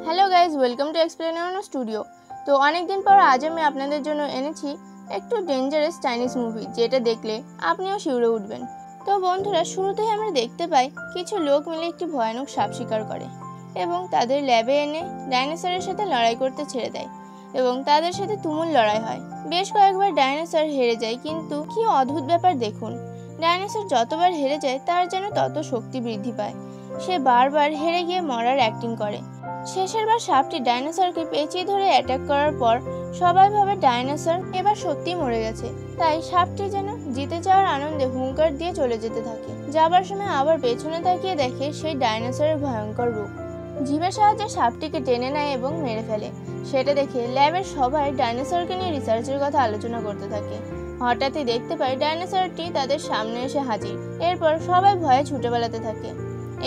Hello guys, welcome to explain studio. তো অনেকদিন পর আজ আমি আপনাদের জন্য এনেছি একটু ডেঞ্জারাস চাইনিজ মুভি, যেটা দেখলে আপনিও শিউরে উঠবেন। তো বন্ধুরা, শুরুতেই আমরা দেখতে পাই কিছু লোক মিলে একটি ভয়ানক সাপ শিকার করে এবং তাদের ল্যাবে এনে ডাইনোসরের সাথে লড়াই করতে ছেড়ে দেয় এবং তাদের সাথে তুমুল লড়াই হয়। বেশ কয়েকবার ডাইনোসর হেরে যায়, কিন্তু কি অদ্ভুত ব্যাপার দেখুন, ডাইনোসর যতবার হেরে যায় তার যেন তত শক্তি বৃদ্ধি পায়। সে বারবার হেরে গিয়ে মরার অ্যাক্টিং করে। শেষের বার সাপটি ডাইনোসরকে পেঁচিয়ে ধরে অ্যাটাক করার পর সবাই ভাবে ডাইনোসর এবার সত্যিই মরে গেছে। তাই সাপটি যেন জিতে যাওয়ার আনন্দে হুঙ্কার দিয়ে চলে যেতে থাকে। যাবার সময় আবার পেছনে তাকিয়ে দেখে সেই ডাইনোসরের ভয়ঙ্কর রূপ। জিভের সাহায্যে সাপটিকে টেনে নেয় এবং মেরে ফেলে। সেটা দেখে ল্যাবের সবাই ডাইনোসরকে নিয়ে রিসার্চের কথা আলোচনা করতে থাকে। হঠাৎই দেখতে পায় ডাইনোসরটি তাদের সামনে এসে হাজির। এরপর সবাই ভয়ে ছুটে বেড়াতে থাকে।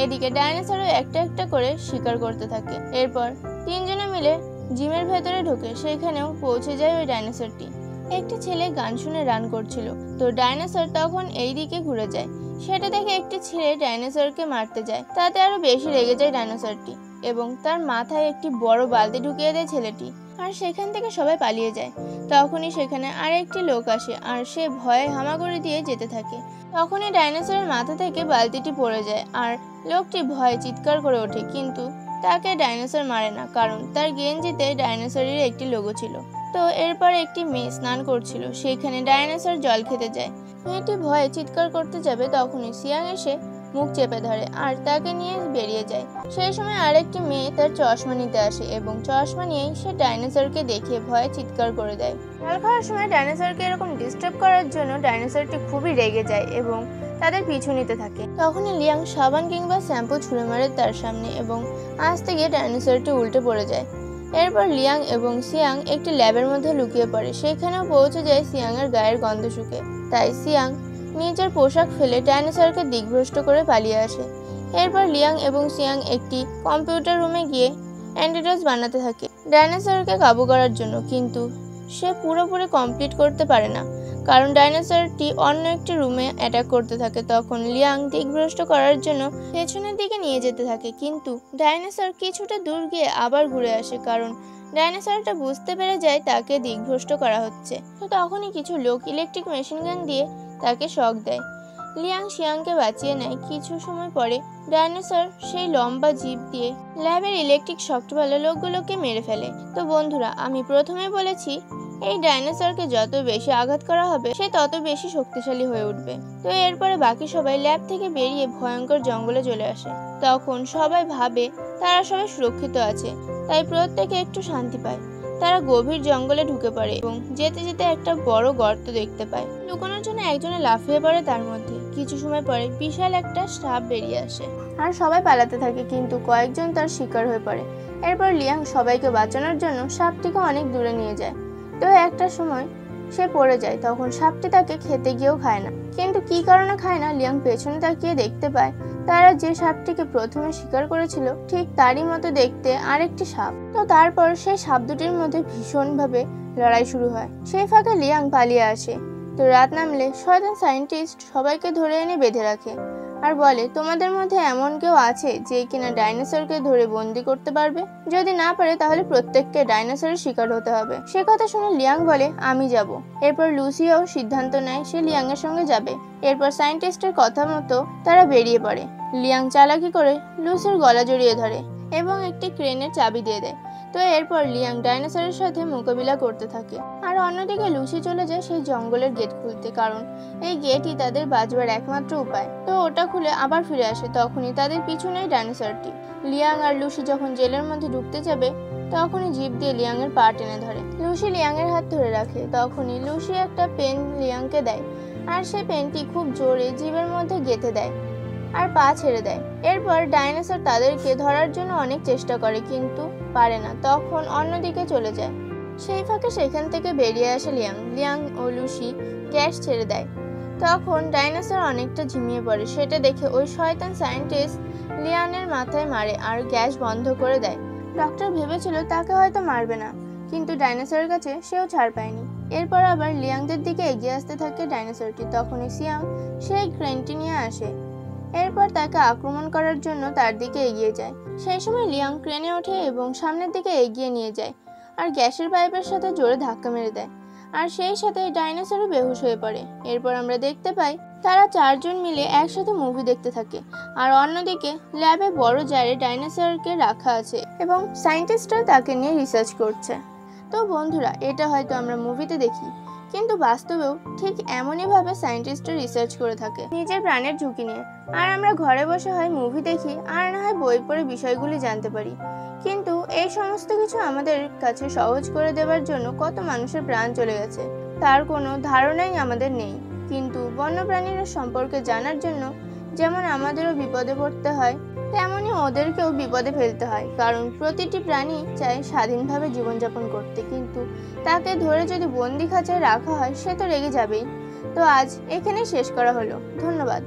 এদিকে ডাইনোসরও একটা একটা করে শিকার করতে থাকে। এরপর তিনজনে মিলে জিমের ভেতরে ঢোকে। সেখানেও পৌঁছে যায় ওই ডাইনোসরটি। একটি ছেলে গান শুনে রান করছিল, তো ডাইনোসর তখন এই দিকে ঘুরে যায়। সেটা দেখে একটি ছেলে ডাইনোসরকে মারতে যায়। তাতে আরো বেশি রেগে যায় ডাইনোসরটি এবং তার মাথায় একটি বড় বালতি ঢুকিয়ে দেয় ছেলেটি, আর সেখান থেকে সবাই পালিয়ে যায়। তখনই সেখানে আরেকটি লোক আসে আর সে ভয়ে হামাগুড়ি দিয়ে যেতে থাকে। তখনই ডাইনোসরের মাথা থেকে বালতিটি পড়ে যায় আর লোকটি ভয়ে চিৎকার করে ওঠে, কিন্তু তাকে ডাইনোসর মারে না, কারণ তার গেঞ্জিতে ডাইনোসরের একটি লোগো ছিল। তো এরপর একটি মেয়ে স্নান করছিল, সেখানে ডাইনোসর জল খেতে যায়। মেয়েটি ভয়ে চিৎকার করতে যাবে, তখনই সিয়াং এসে মুখ চেপে ধরে আর তাকে নিয়ে বেরিয়ে যায়। সেই সময় আরেকটি মেয়ে তার চশমা নিতে আসে এবং চশমা নিয়েই সে ডাইনোসরকে দেখে ভয়ে চিৎকার করে দেয়। জল খাওয়ার সময় ডাইনোসরকে এরকম ডিস্টার্ব করার জন্য ডাইনোসরটি খুবই রেগে যায় এবং তাদের পিছু নিতে থাকে। তখনই লিয়াং সাবান কিংবা শ্যাম্পু ছুঁড়ে মারে তার সামনে এবং আস্তে গিয়ে ডাইনোসরটি উল্টে পড়ে যায়। এরপর লিয়াং এবং সিয়াং একটি ল্যাবের মধ্যে লুকিয়ে পড়ে। সেখানেও পৌঁছে যায় সিয়াং এর গায়ের গন্ধ শুকে। তাই সিয়াং নিজের পোশাক ফেলে ডাইনোসরকে দিকভ্রষ্ট করে পালিয়ে আসে। এরপর লিয়াং এবং সিয়াং একটি কম্পিউটার রুমে গিয়ে অ্যান্টিডোট বানাতে থাকে ডাইনোসরকে কাবু করার জন্য, কিন্তু সে পুরোপুরি কমপ্লিট করতে পারে না, কারণ ডাইনোসরটি অন্য একটি রুমে অ্যাটাক করতে থাকে। তখন লিয়াং দিকভ্রষ্ট করার জন্য পেছনের দিকে নিয়ে যেতে থাকে, কিন্তু ডাইনোসর কিছুটা দূর গিয়ে আবার ঘুরে আসে, কারণ ডাইনোসরটা বুঝতে পেরে যায় তাকে দিকভ্রষ্ট করা হচ্ছে। তো তখনই কিছু লোক ইলেকট্রিক মেশিন গান দিয়ে তাকে শক দেয়। লিয়াং সিয়াংকে বাঁচিয়ে নেয়। কিছু সময় পরে ডাইনোসর সেই লম্বা জিভ দিয়ে ল্যাবের ইলেকট্রিক শক্তওয়ালা লোকগুলোকে মেরে ফেলে। তো বন্ধুরা, আমি প্রথমে বলেছি এই ডাইনোসরকে যত বেশি আঘাত করা হবে সে তত বেশি শক্তিশালী হয়ে উঠবে। তো এরপরে বাকি সবাই ল্যাব থেকে বেরিয়ে ভয়ঙ্কর জঙ্গলে চলে আসে। তখন সবাই ভাবে তারা সবাই সুরক্ষিত আছে, তাই প্রত্যেকে একটু শান্তি পায়। তারা গভীর জঙ্গলে ঢুকে পড়ে এবং যেতে যেতে একটা বড় গর্ত দেখতে পায়। লুকানোর জন্য একজনে লাফিয়ে পড়ে তার মধ্যে। কিছু সময় পরে বিশাল একটা সাপ বেরিয়ে আসে আর সবাই পালাতে থাকে, কিন্তু কয়েকজন তার শিকার হয়ে পড়ে। এরপর লিয়াং সবাইকে বাঁচানোর জন্য সাপটিকে অনেক দূরে নিয়ে যায়। তো একটা সময় সে পড়ে যায়, তখন সাপটি তাকে খেতে গিয়েও খায় না। কিন্তু কি কারণে খায় না, লিয়াং পেছনে তাকিয়ে দেখতে পায় তারা যে সাপটিকে প্রথমে শিকার করেছিল ঠিক তারই মতো দেখতে আরেকটি সাপ। তো তারপর সেই সাপ দুটির মধ্যে ভীষণভাবে লড়াই শুরু হয়। সেই ফাঁকে লিয়াং পালিয়ে আসে। তো রাত নামলে শয়তান সায়েন্টিস্ট সবাইকে ধরে এনে বেঁধে রাখে আর বলে, তোমাদের মধ্যে এমন কেউ আছে যে কিনা ডাইনোসরকে ধরে বন্দি করতে পারবে? যদি না পারে তাহলে প্রত্যেককে ডাইনোসরের শিকার হতে হবে। সে কথা শুনে লিয়াং বলে, আমি যাব। এরপর লুসিও সিদ্ধান্ত নেয় সে লিয়াং এর সঙ্গে যাবে। এরপর সায়েন্টিস্টের কথা মতো তারা বেরিয়ে পড়ে। লিয়াং চালাকি করে লুসির গলা জড়িয়ে ধরে এবং একটি ক্রেনের চাবি দিয়ে দেয়। তো এরপর লিয়াং ডাইনোসরের সাথে মোকাবিলা করতে থাকে আর অন্যদিকে লুসি চলে যায় সেই জঙ্গলের গেট খুলতে, কারণ এই গেটই তাদের বাঁচবার একমাত্র উপায়। তো ওটা খুলে আবার ফিরে আসে। তখনই তাদের পিছু নেয় ডাইনোসরটি। লিয়াং আর লুসি যখন জেলের মধ্যে ঢুকতে যাবে, তখনই জিভ দিয়ে লিয়াং এর পা টেনে ধরে। লুসি লিয়াং এর হাত ধরে রাখে। তখনই লুসি একটা পেন লিয়াংকে দেয় আর সেই পেনটি খুব জোরে জিভের মধ্যে গেঁথে দেয় আর পা ছেড়ে দেয়। এরপর ডাইনোসর তাদেরকে ধরার জন্য অনেক চেষ্টা করে, কিন্তু পারে না। তখন অন্যদিকে চলে যায়। সেই ফাঁকে সেখান থেকে বেরিয়ে আসে লিয়াং ও লুসি গ্যাস ছেড়ে দেয়। তখন ডাইনোসর অনেকটা ঝিমিয়ে পড়ে। সেটা দেখে ওই শয়তান সায়েন্টিস্ট লিয়ানের মাথায় মারে আর গ্যাস বন্ধ করে দেয়। ডক্টর ভেবেছিল তাকে হয়তো মারবে না, কিন্তু ডাইনোসরের কাছে সেও ছাড় পায়নি। এরপর আবার লিয়াংদের দিকে এগিয়ে আসতে থাকে ডাইনোসরটি। তখনই সিয়াং সেই ক্রেনটি নিয়ে আসে। এরপর তাকে আক্রমণ করার জন্য তার দিকে এগিয়ে যায়। সেই সময় লিয়াং ক্রেনে ওঠে এবং সামনের দিকে এগিয়ে নিয়ে যায় আর গ্যাসের পাইপের সাথে জোরে ধাক্কা মেরে দেয়, আর সেই সাথে ডাইনোসরও বেহুশ হয়ে পড়ে। এরপর আমরা দেখতে পাই তারা 4 জন মিলে একসাথে মুভি দেখতে থাকে, আর অন্যদিকে ল্যাবে বড় জারে ডাইনোসরকে রাখা আছে এবং সায়েন্টিস্টরা তাকে নিয়ে রিসার্চ করছে। তো বন্ধুরা, এটা হয়তো আমরা মুভিতে দেখি, কিন্তু বাস্তবেও ঠিক এমনইভাবে সায়েন্টিস্টরা রিসার্চ করে থাকে নিজের প্রাণের ঝুঁকি নিয়ে। আর আমরা ঘরে বসে হয় মুভি দেখি আর না হয় বই পড়ে বিষয়গুলি জানতে পারি, কিন্তু এই সমস্ত কিছু আমাদের কাছে সহজ করে দেওয়ার জন্য কত মানুষের প্রাণ চলে গেছে তার কোনো ধারণাই আমাদের নেই। কিন্তু বন্যপ্রাণীরা সম্পর্কে জানার জন্য যেমন আমাদেরও বিপদে পড়তে হয়, তেমনি ওদেরকেও বিপদে ফেলতে হয়, কারণ প্রতিটি প্রাণী চায় স্বাধীনভাবে জীবনযাপন করতে, কিন্তু তাকে ধরে যদি বন্দি খাঁচায় রাখা হয় সে তো রেগে যাবেই। তো আজ এখানেই শেষ করা হলো। ধন্যবাদ।